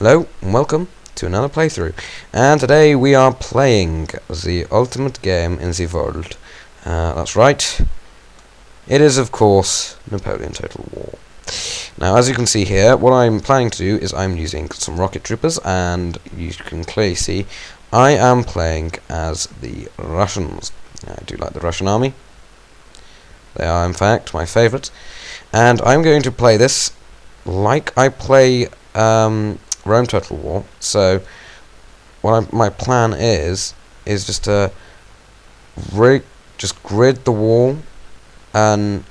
Hello and welcome to another playthrough, and today we are playing the ultimate game in the world. That's right, it is of course Napoleon Total War. Now as you can see here, what I'm planning to do is I'm using some rocket troopers, and you can clearly see I am playing as the Russians. I do like the Russian army. They are in fact my favourite, and I'm going to play this like I play Rome Total War. So what my plan is just to grid the wall, and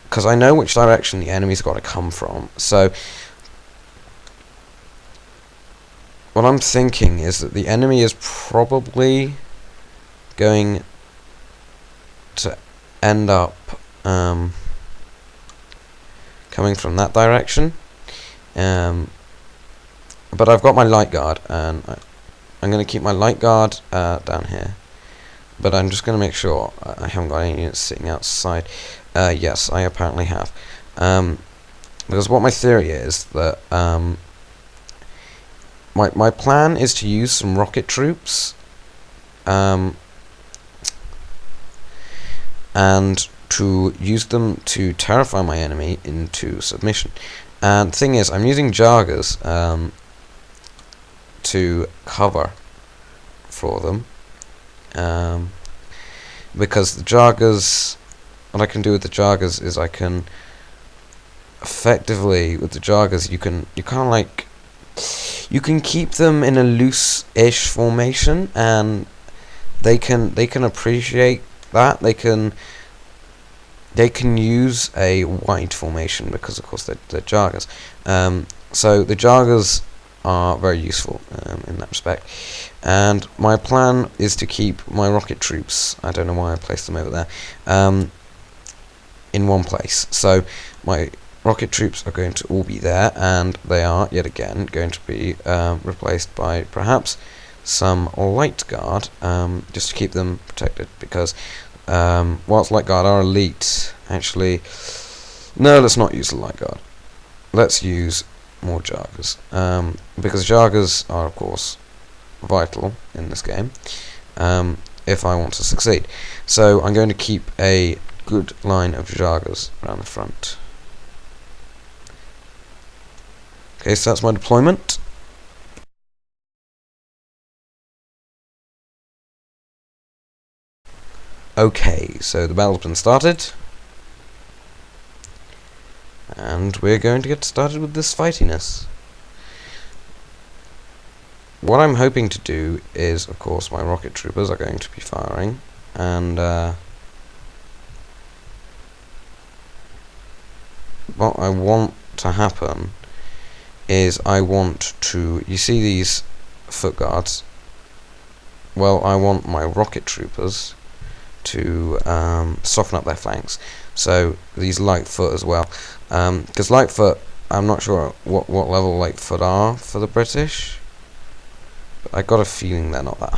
because I know which direction the enemy's got to come from. So what I'm thinking is that the enemy is probably going to end up coming from that direction. But I've got my light guard, and I'm going to keep my light guard down here. But I'm just going to make sure I haven't got any units sitting outside. Yes, I apparently have. Because what my theory is that my plan is to use some rocket troops, and to use them to terrify my enemy into submission. And the thing is, I'm using Jagas to cover for them, because the Jagas, what I can do with the Jagas is I can effectively, with the Jagas, you kind of like, you can keep them in a loose-ish formation, and they can appreciate that. They can use a wide formation because of course they're Jagas. So the Jagas are very useful in that respect, and my plan is to keep my rocket troops, I don't know why I placed them over there, in one place. So my rocket troops are going to all be there, and they are yet again going to be replaced by perhaps some light guard, just to keep them protected, because whilst light guard are elite, actually, no, let's not use the light guard. Let's use more Jagas, because Jagas are of course vital in this game, if I want to succeed. So I'm going to keep a good line of Jagas around the front. Okay, so that's my deployment. Okay, so the battle's been started, and we're going to get started with this fightiness. What I'm hoping to do is, of course, my rocket troopers are going to be firing, and what I want to happen is I want to, you see these foot guards? Well, I want my rocket troopers to soften up their flanks. So these light foot as well, because light foot, I'm not sure what level light foot are for the British, but I got a feeling they're not that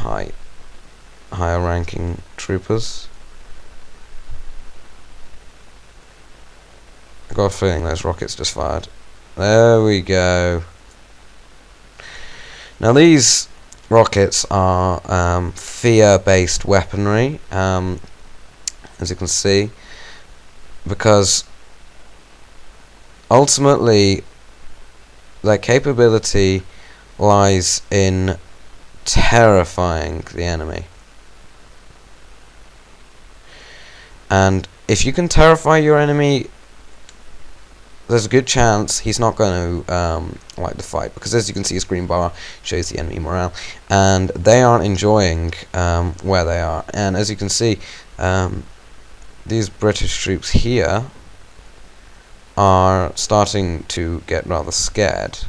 higher ranking troopers. I got a feeling those rockets just fired. There we go. Now these rockets are fear-based weaponry, as you can see, because ultimately their capability lies in terrifying the enemy. And if you can terrify your enemy, there's a good chance he's not going to like the fight, because as you can see, his green bar shows the enemy morale, and they aren't enjoying where they are. And as you can see, these British troops here are starting to get rather scared.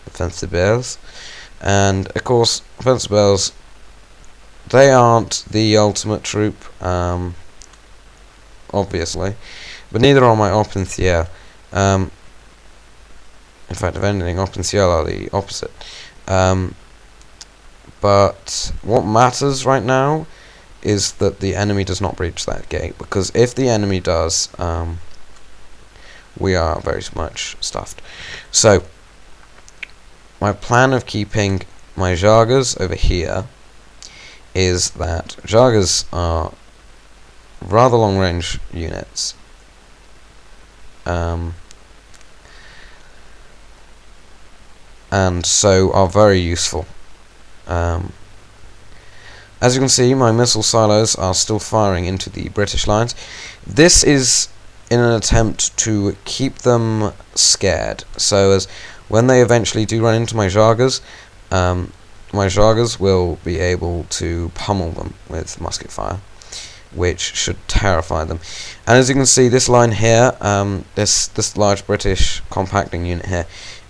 Offensive bears, and of course offensive bears, they aren't the ultimate troop, obviously, but neither are my Opentiel. In fact, if anything, Opentiel are the opposite. But what matters right now is that the enemy does not breach that gate, because if the enemy does, we are very much stuffed. So my plan of keeping my Jagas over here is that Jagas are rather long-range units. And so are very useful. As you can see, my missile silos are still firing into the British lines. This is in an attempt to keep them scared, so as when they eventually do run into my Jagas will be able to pummel them with musket fire, which should terrify them. And as you can see, this line here, this large British compacting unit here,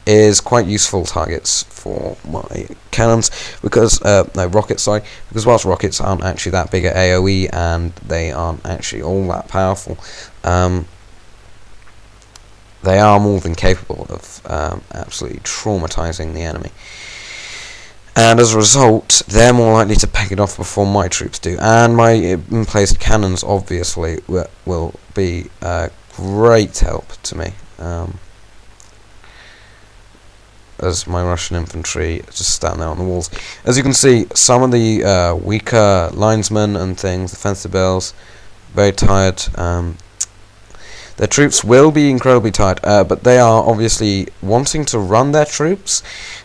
is quite useful targets for my cannons, because rockets, sorry, because whilst rockets aren't actually that big at AoE and they aren't actually all that powerful, they are more than capable of absolutely traumatizing the enemy. And as a result, they're more likely to pick it off before my troops do. And my in-placed cannons, obviously, will be great help to me. As my Russian infantry just stand there on the walls. As you can see, some of the weaker linesmen and things, the fencibles, very tired. Their troops will be incredibly tired, but they are obviously wanting to run their troops.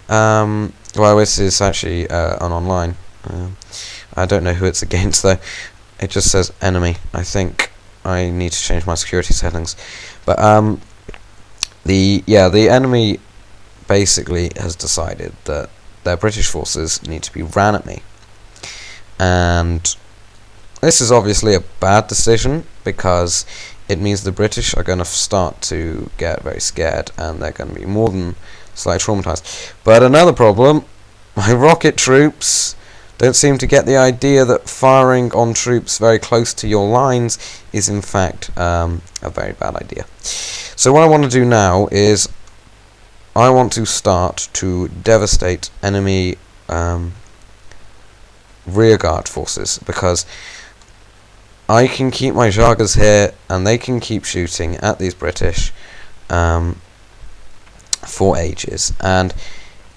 Well, this is actually an online. I don't know who it's against though. It just says enemy. I think I need to change my security settings. But the enemy basically has decided that their British forces need to be ran at me, and this is obviously a bad decision, because it means the British are going to start to get very scared, and they're going to be more than slightly traumatized. But another problem, my rocket troops don't seem to get the idea that firing on troops very close to your lines is in fact a very bad idea. So what I want to do now is I want to start to devastate enemy rearguard forces, because I can keep my Jagas here and they can keep shooting at these British for ages. And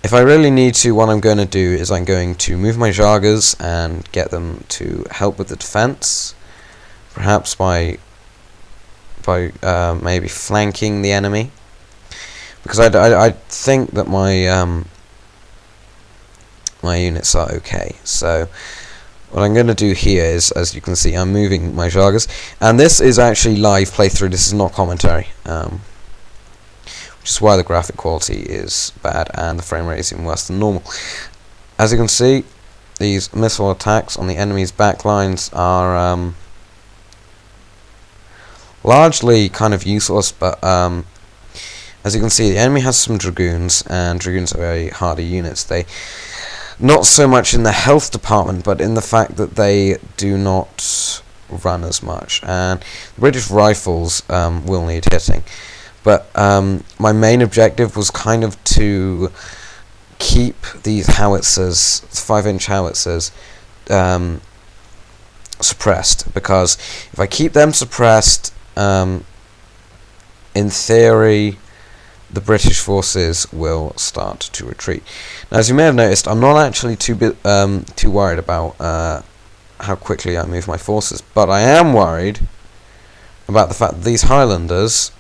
if I really need to, what I'm going to do is I'm going to move my Jagas and get them to help with the defense, perhaps by maybe flanking the enemy. Because I think that my my units are okay. So what I'm going to do here is, as you can see, I'm moving my Jagas, and this is actually live playthrough. This is not commentary, which is why the graphic quality is bad and the frame rate is even worse than normal. As you can see, these missile attacks on the enemy's backlines are largely kind of useless, but as you can see, the enemy has some dragoons, and dragoons are very hardy units. They, not so much in the health department, but in the fact that they do not run as much. And the British rifles will need hitting. But my main objective was kind of to keep these howitzers, 5-inch howitzers, suppressed. Because if I keep them suppressed, in theory, the British forces will start to retreat. Now, as you may have noticed, I'm not actually too worried about how quickly I move my forces, but I am worried about the fact that these Highlanders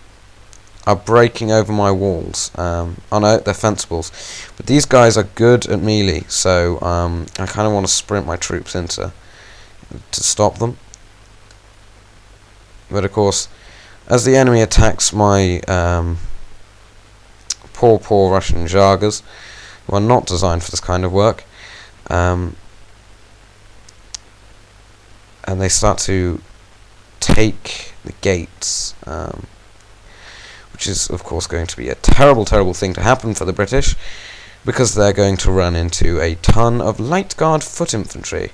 are breaking over my walls. Oh no, they're fencibles, but these guys are good at melee, so I kind of want to sprint my troops into to stop them. But of course, as the enemy attacks my poor Russian Jagas, who are not designed for this kind of work, and they start to take the gates, which is of course going to be a terrible thing to happen for the British, because they're going to run into a ton of light guard foot infantry,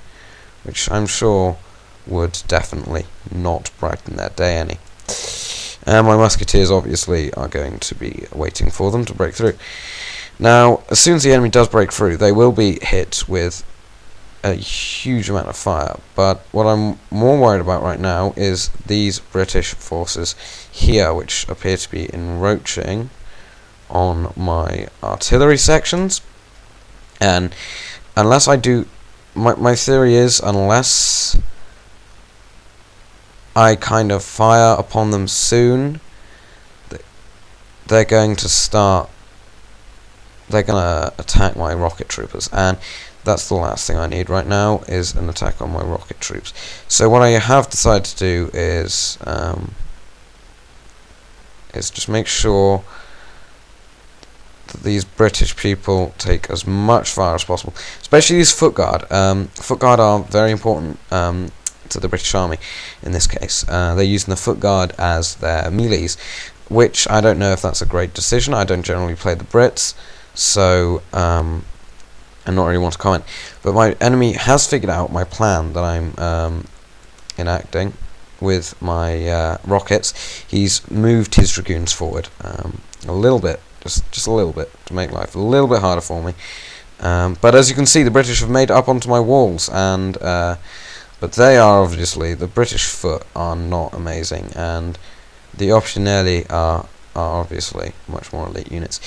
which I'm sure would definitely not brighten their day any. And my musketeers obviously are going to be waiting for them to break through. Now, as soon as the enemy does break through, they will be hit with a huge amount of fire. But what I'm more worried about right now is these British forces here, which appear to be encroaching on my artillery sections. And unless I do, my theory is, unless I kind of fire upon them soon, they're going to attack my rocket troopers, and that's the last thing I need right now, is an attack on my rocket troops. So what I have decided to do is just make sure that these British people take as much fire as possible, especially these foot guard. Foot guard are very important to the British Army in this case. They're using the foot guard as their melees, which I don't know if that's a great decision. I don't generally play the Brits, so I not really want to comment. But my enemy has figured out my plan that I'm enacting with my rockets. He's moved his dragoons forward a little bit, just a little bit, to make life a little bit harder for me. But as you can see, the British have made up onto my walls, and but they are obviously, the British foot are not amazing, and the Optionelli are obviously much more elite units.